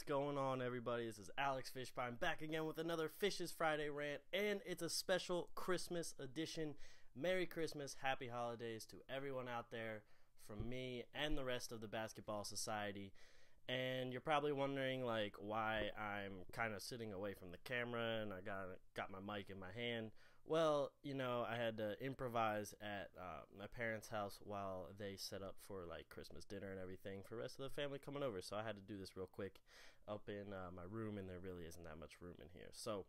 going on, everybody? This is Alex Fisch. I'm back again with another Fish's Friday rant, and it's a special Christmas edition. Merry Christmas, happy holidays to everyone out there from me and the rest of the basketball society. And you're probably wondering, like, why I'm kind of sitting away from the camera and I got my mic in my hand. Well, you know, I had to improvise at my parents' house while they set up for, like, Christmas dinner and everything for the rest of the family coming over. So I had to do this real quick up in my room, and there really isn't that much room in here. So,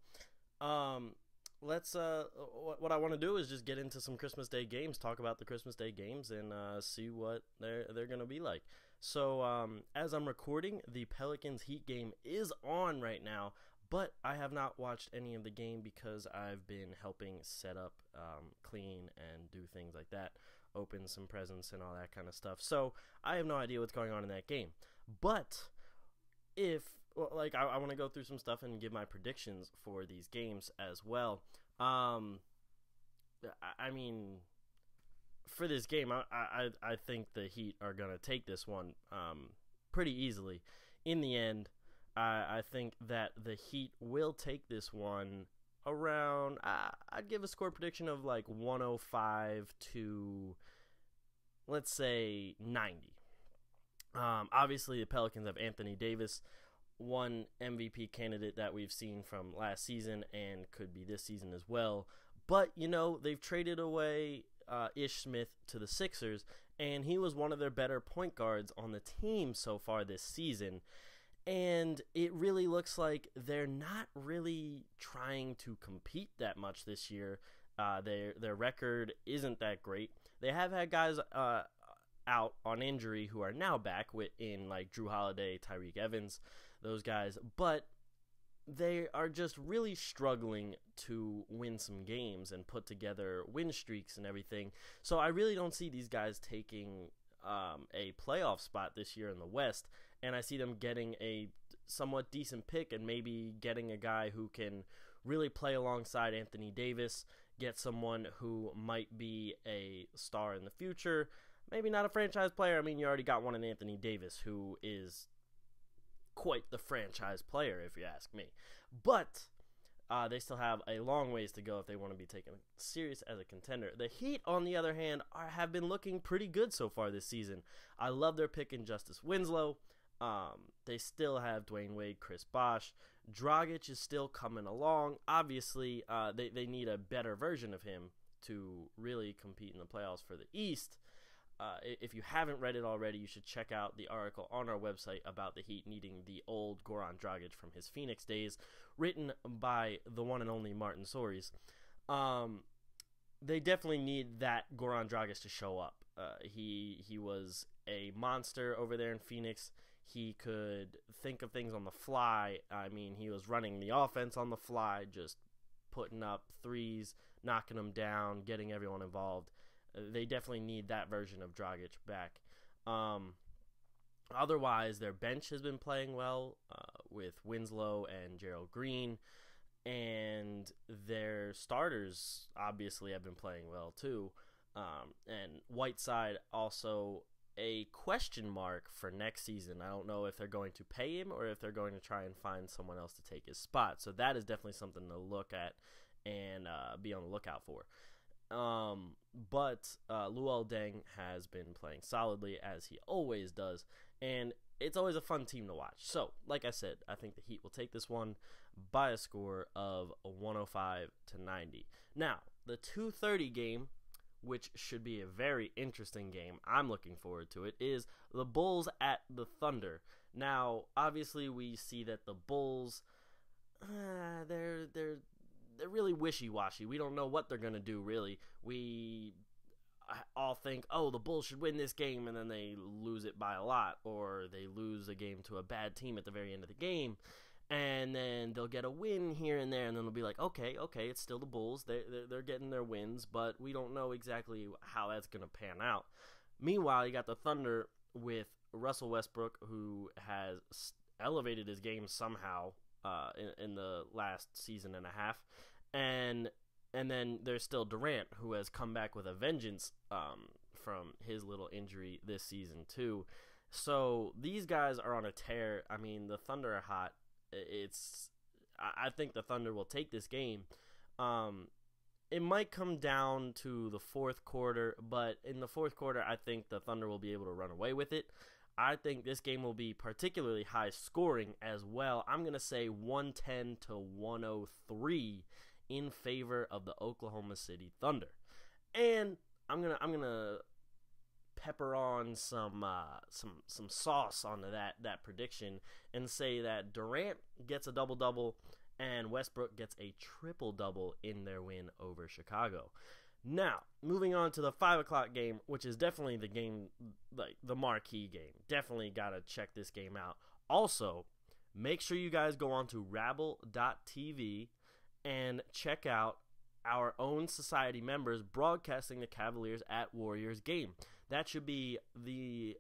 what I want to do is just get into some Christmas Day games, talk about the Christmas Day games, and see what they're going to be like. So, as I'm recording, the Pelicans Heat game is on right now, but I have not watched any of the game because I've been helping set up, clean, and do things like that, open some presents and all that kind of stuff. So, I have no idea what's going on in that game. But I want to go through some stuff and give my predictions for these games as well. I mean, for this game, I think the Heat are going to take this one pretty easily. In the end, I think that the Heat will take this one around, I'd give a score prediction of like 105 to, let's say, 90. Obviously, the Pelicans have Anthony Davis, one MVP candidate that we've seen from last season and could be this season as well. But, you know, they've traded away Ish Smith to the Sixers, and he was one of their better point guards on the team so far this season. And it really looks like they're not really trying to compete that much this year. Their record isn't that great. They have had guys out on injury who are now back in like Drew Holiday, Tyreek Evans, those guys, but they are just really struggling to win some games and put together win streaks and everything. So I really don't see these guys taking a playoff spot this year in the West, and I see them getting a somewhat decent pick and maybe getting a guy who can really play alongside Anthony Davis, get someone who might be a star in the future. Maybe not a franchise player. I mean, you already got one in Anthony Davis, who is quite the franchise player, if you ask me. But they still have a long ways to go if they want to be taken serious as a contender. The Heat, on the other hand, have been looking pretty good so far this season. I love their pick in Justice Winslow. They still have Dwayne Wade, Chris Bosh. Dragic is still coming along. Obviously, they need a better version of him to really compete in the playoffs for the East. If you haven't read it already, you should check out the article on our website about the Heat needing the old Goran Dragic from his Phoenix days, written by the one and only Martin Soares. They definitely need that Goran Dragic to show up. He was a monster over there in Phoenix. He could think of things on the fly. I mean, he was running the offense on the fly, just putting up threes, knocking them down, getting everyone involved. They definitely need that version of Dragic back. Otherwise, their bench has been playing well with Winslow and Gerald Green, and their starters obviously have been playing well too. And Whiteside also a question mark for next season. I don't know if they're going to pay him or if they're going to try and find someone else to take his spot. So that is definitely something to look at and be on the lookout for. But Luol Deng has been playing solidly, as he always does, and it's always a fun team to watch. So, like I said, I think the Heat will take this one by a score of 105 to 90. Now, the 2:30 game, which should be a very interesting game, I'm looking forward to it, is the Bulls at the Thunder. Now, obviously, we see that the Bulls, they're really wishy-washy. We don't know what they're going to do, really. We all think, oh, the Bulls should win this game, and then they lose it by a lot, or they lose a game to a bad team at the very end of the game, and then they'll get a win here and there, and then they'll be like, okay, it's still the Bulls. They're getting their wins, but we don't know exactly how that's going to pan out. Meanwhile, you got the Thunder with Russell Westbrook, who has elevated his game somehow in the last season and a half, and then there's still Durant, who has come back with a vengeance from his little injury this season too. So these guys are on a tear. I mean, the Thunder are hot. I think the Thunder will take this game. It might come down to the fourth quarter, but in the fourth quarter, I think the Thunder will be able to run away with it. I think this game will be particularly high scoring as well. I'm going to say 110 to 103 in favor of the Oklahoma City Thunder. And I'm going to pepper on some sauce onto that prediction and say that Durant gets a double-double and Westbrook gets a triple-double in their win over Chicago. Now, moving on to the 5 o'clock game, which is definitely the game, like the marquee game. Definitely got to check this game out. Also, make sure you guys go on to rabble.tv and check out our own society members broadcasting the Cavaliers at Warriors game. That should be the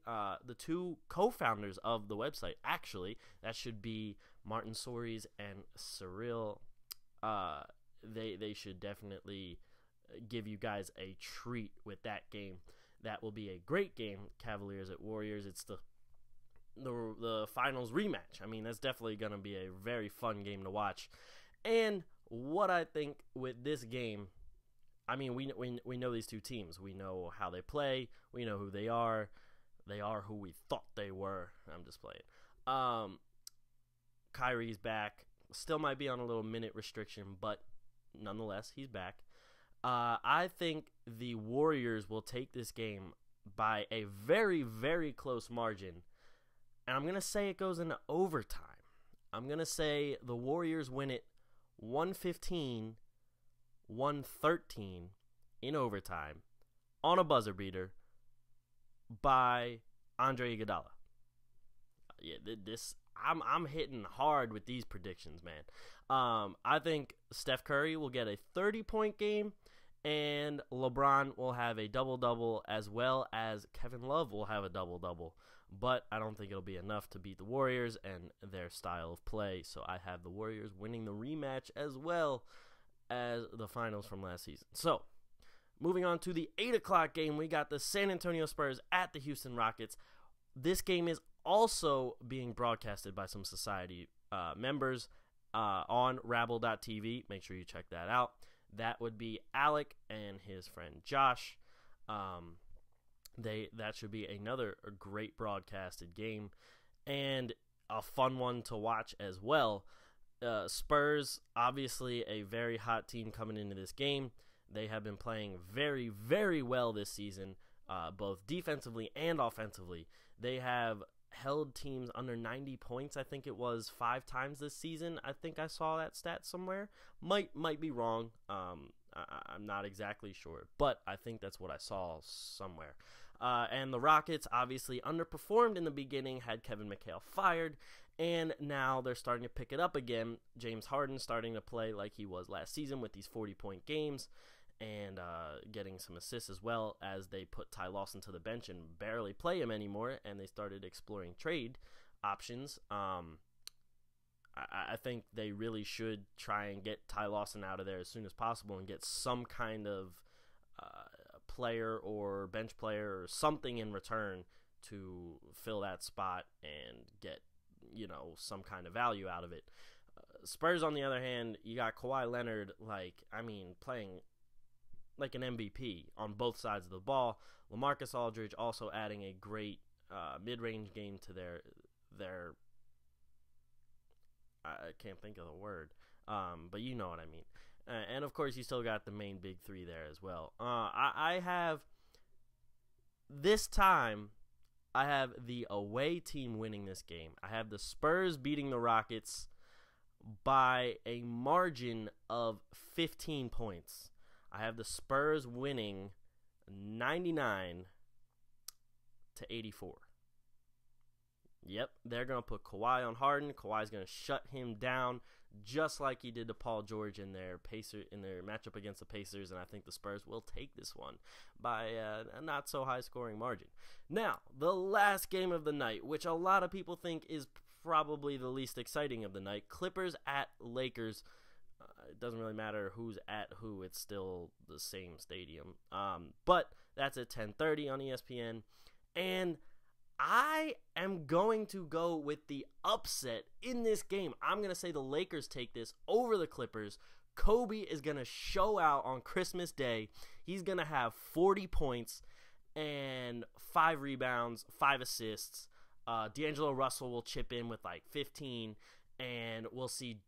two co-founders of the website. Actually, that should be Martin Soares and Cyril. They should definitely give you guys a treat with that game. That will be a great game, Cavaliers at Warriors. It's the finals rematch. I mean, that's definitely going to be a very fun game to watch. And what I think with this game, I mean, we know these two teams. We know how they play. We know who they are. They are who we thought they were. I'm just playing. Kyrie's back. Still might be on a little minute restriction, but nonetheless, he's back. I think the Warriors will take this game by a very, very close margin. And I'm going to say it goes into overtime. I'm going to say the Warriors win it 115-113 in overtime on a buzzer beater by Andre Iguodala. Yeah, I'm hitting hard with these predictions, man. I think Steph Curry will get a 30-point game, and LeBron will have a double-double, as well as Kevin Love will have a double-double. But I don't think it'll be enough to beat the Warriors and their style of play. So I have the Warriors winning the rematch as well as the finals from last season. So moving on to the 8 o'clock game, we got the San Antonio Spurs at the Houston Rockets. This game is also being broadcasted by some society members on rabble.tv. Make sure you check that out. That would be Alec and his friend Josh. That should be another great broadcasted game and a fun one to watch as well. Spurs, obviously a very hot team coming into this game. They have been playing very, very well this season, both defensively and offensively. They have held teams under 90 points, I think it was 5 times this season. I think I saw that stat somewhere. Might be wrong. I'm not exactly sure, but I think that's what I saw somewhere. And the Rockets obviously underperformed in the beginning, had Kevin McHale fired, and now they're starting to pick it up again. James Harden starting to play like he was last season with these 40-point games and getting some assists as well, as they put Ty Lawson to the bench and barely play him anymore, and they started exploring trade options. I think they really should try and get Ty Lawson out of there as soon as possible and get some kind of player or bench player or something in return to fill that spot and get, some kind of value out of it. Spurs, on the other hand, you got Kawhi Leonard, playing like an MVP on both sides of the ball. LaMarcus Aldridge also adding a great mid-range game to their I can't think of the word, but you know what I mean. And of course, you still got the main big three there as well. I have the away team winning this game. I have the Spurs beating the Rockets by a margin of 15 points. I have the Spurs winning 99-84. Yep, they're going to put Kawhi on Harden. Kawhi's going to shut him down just like he did to Paul George in their matchup against the Pacers, and I think the Spurs will take this one by a not so high scoring margin. Now, the last game of the night, which a lot of people think is probably the least exciting of the night, Clippers at Lakers. It doesn't really matter who's at who, it's still the same stadium. But that's at 10:30 on ESPN, and I am going to go with the upset in this game. I'm going to say the Lakers take this over the Clippers. Kobe is going to show out on Christmas Day. He's going to have 40 points and 5 rebounds, 5 assists. D'Angelo Russell will chip in with like 15, and we'll see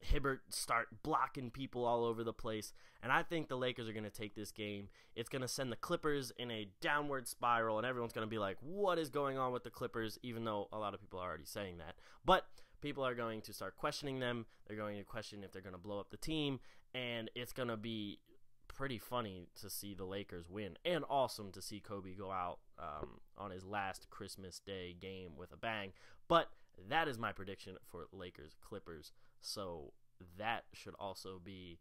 Hibbert start blocking people all over the place. And I think the Lakers are going to take this game. It's going to send the Clippers in a downward spiral, and everyone's going to be like, what is going on with the Clippers, even though a lot of people are already saying that. But people are going to start questioning them. They're going to question if they're going to blow up the team, and it's going to be pretty funny to see the Lakers win, and awesome to see Kobe go out on his last Christmas Day game with a bang. But that is my prediction for Lakers Clippers. So that should also be,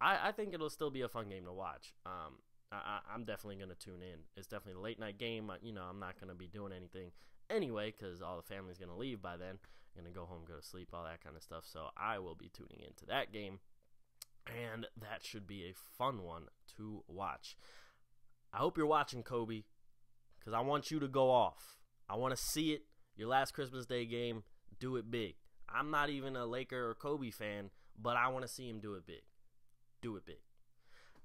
I think it'll still be a fun game to watch. I'm definitely going to tune in. It's definitely a late night game. I'm not going to be doing anything anyway because all the family's going to leave by then. I'm going to go home, go to sleep, all that kind of stuff. So I will be tuning into that game. And that should be a fun one to watch. I hope you're watching, Kobe, because I want you to go off. I want to see it. Your last Christmas Day game, do it big. I'm not even a Laker or Kobe fan, but I want to see him do it big. Do it big.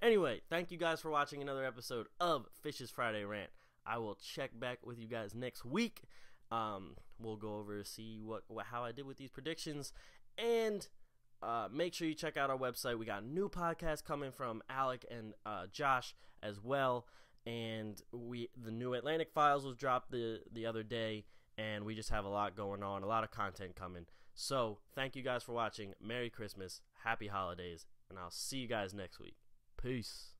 Anyway, thank you guys for watching another episode of Fish's Friday Rant. I will check back with you guys next week. We'll go over to see how I did with these predictions, and make sure you check out our website. We got a new podcast coming from Alec and Josh as well, and the new Atlantic Files was dropped the other day, and we just have a lot going on, a lot of content coming. So thank you guys for watching. Merry Christmas, Happy Holidays, and I'll see you guys next week. Peace.